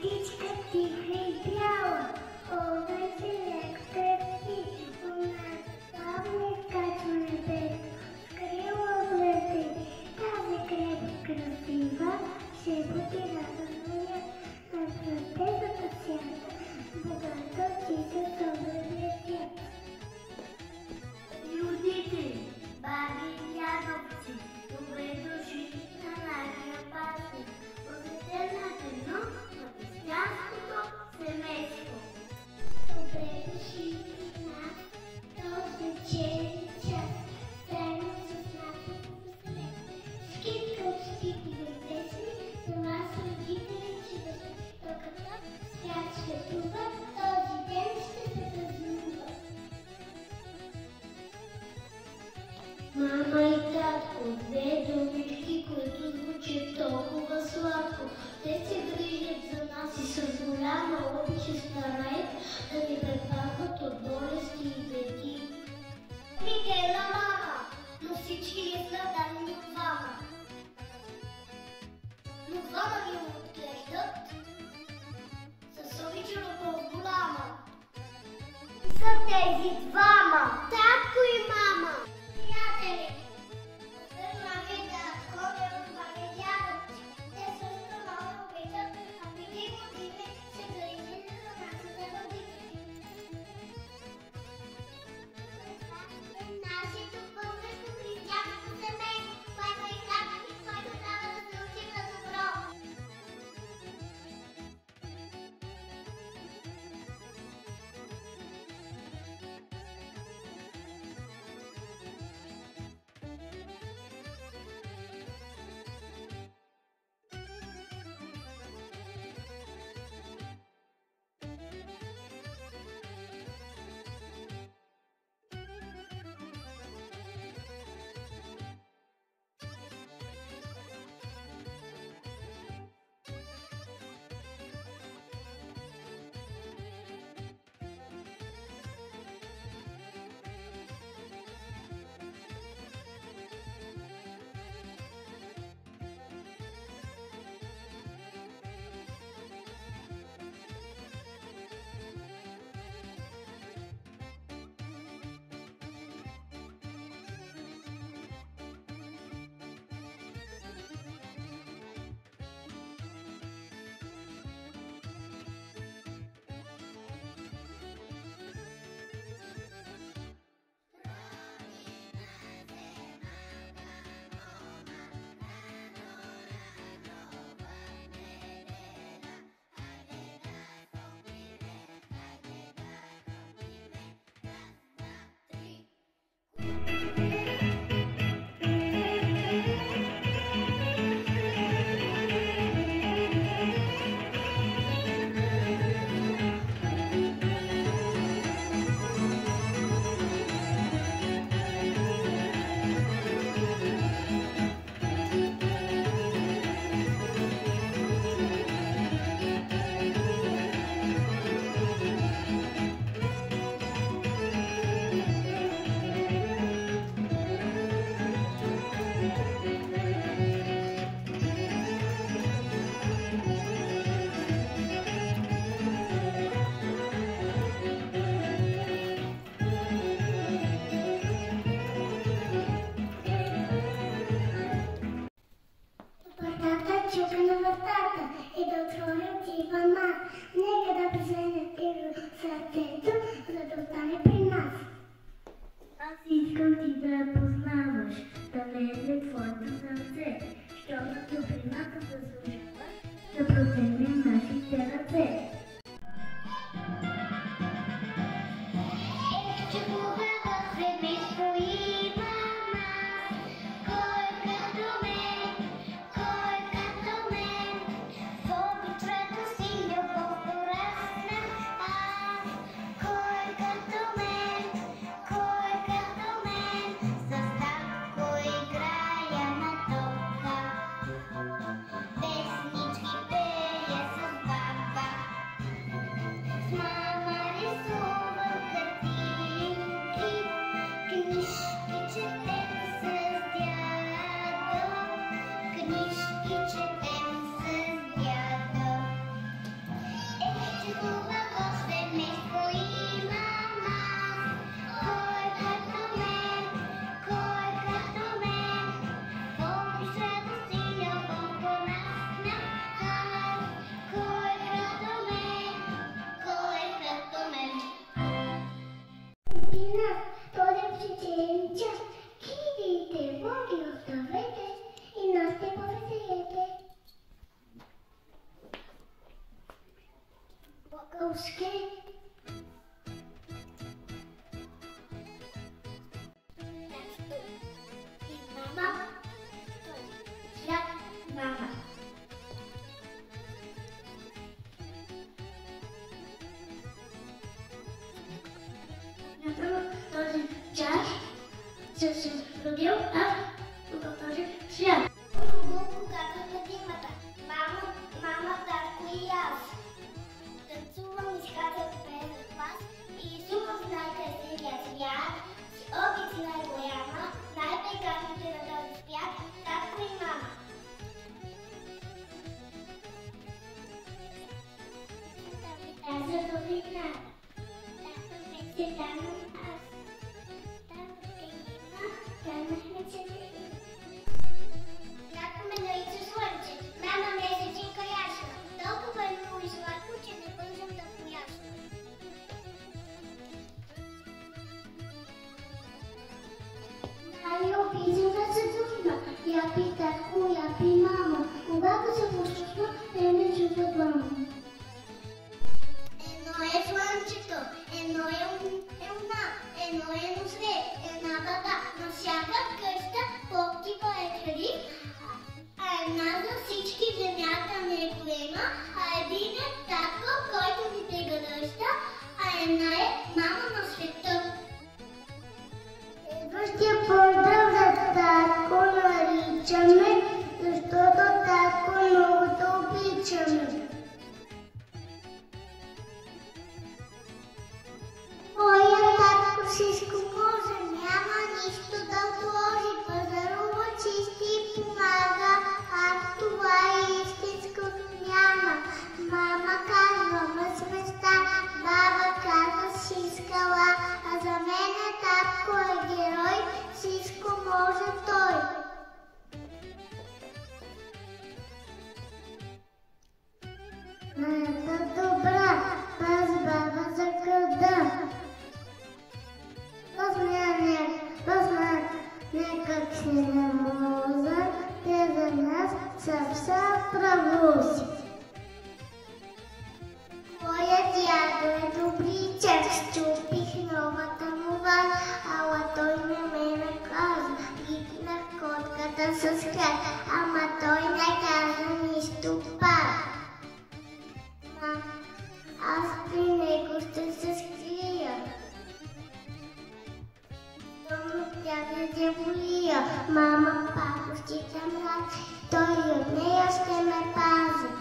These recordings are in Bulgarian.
птичка тиха и бяла, овен селек трепти, у нас славно скачва небето, с крила влезе, тази крепост красива, ще бъде радостния на светезата свята, богата чиста съвърния свят. Родители, баби и дядовци, добре дошли на нашия празник. Посетете на едно на християнското семейство. Добре дошли на този вечерен час, заедно с нашите посетители. Скидкачки и детесни, за вас родители, че докато свят светува, този ден ще се празнува. Мама и татко, две думички, които звучат толкова сладко. Те се грижат за нас и с голяма обич се стараят да ни предпазват от болести и беди. Микела, мама, но всички не са дадени от двама. Но двама ги отглеждат с обича по-голяма. Са тези двама, татко и мама. Приятели, освен мама и татко, имам баби и дядовци. Те също много обичат, а преди години се грижат за нашите родители. Това е нашето българско християнско семейство, което е храбро и което трябва да се учи на добро. Искам ти да я познаваш, да влезе твоето сърце, защото добрината заслужава да протегнем нашите ръце. свят. Хубаво, когато на зимата. Мама, татко и аз. Танцувам и скачам през вас и изумам в най-красивия свят. С обич най-голяма, най-прекрасните на този свят, татко и мама. За добрина. Татко вече там аз. Татко те има, танахме се да има. Татко ме нарича слънче, мама месечинка ясна. Толкова е много и сладко, че не бързам да поясна. Най-обичана се дума. Япи татко, япи мама. Когато се почувства, те ме чувстват двама. Едно е слънчето, едно е луна, едно е носре, една баба. На всяка къща по-типа е хлеб, а една за всички земята не е голема, а един е татко, който ни те гръща, а една е мама на света. Следващия поздрав за татко наричаме, защото татко много да обичаме. Моя татко всичко може, няма нищо да отложи, пазарува, чисти и помага, а това е истинското няма. Мама казва мъж места, баба казва си скала, а за мен татко е герой, всичко може той. Майата добра, аз баба за къда. Някак се не може, те за нас са правоси. Моя дядо е добричък, счупих новата му ван, ала той на мене каза, пипнах котката с крак, ама той не каза нищо пак. Аз при него ще се скрия. Тя не дяволия, мама пак ще мрак, той от нея ще ме пази.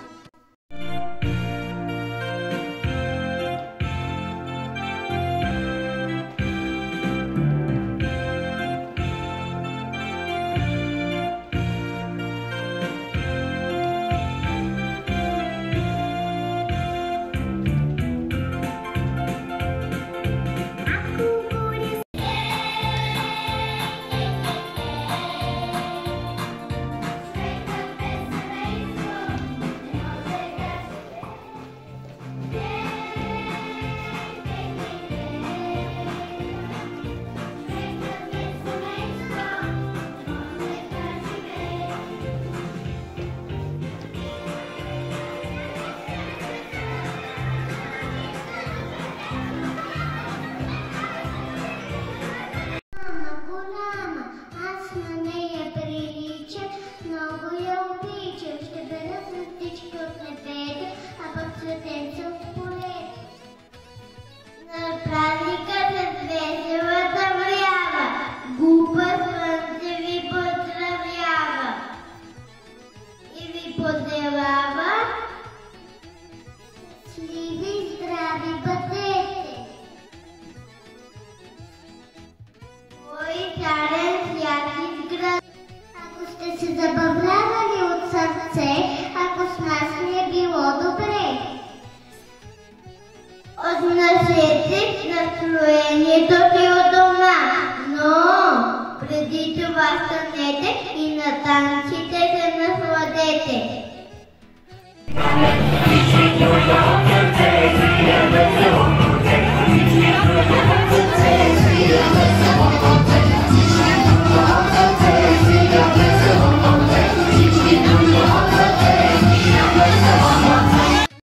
Ако сте се забавлявали от сърце, ако с нас не е било добре, отнесете настроението си от дома, но преди това станете и на танците се насладете.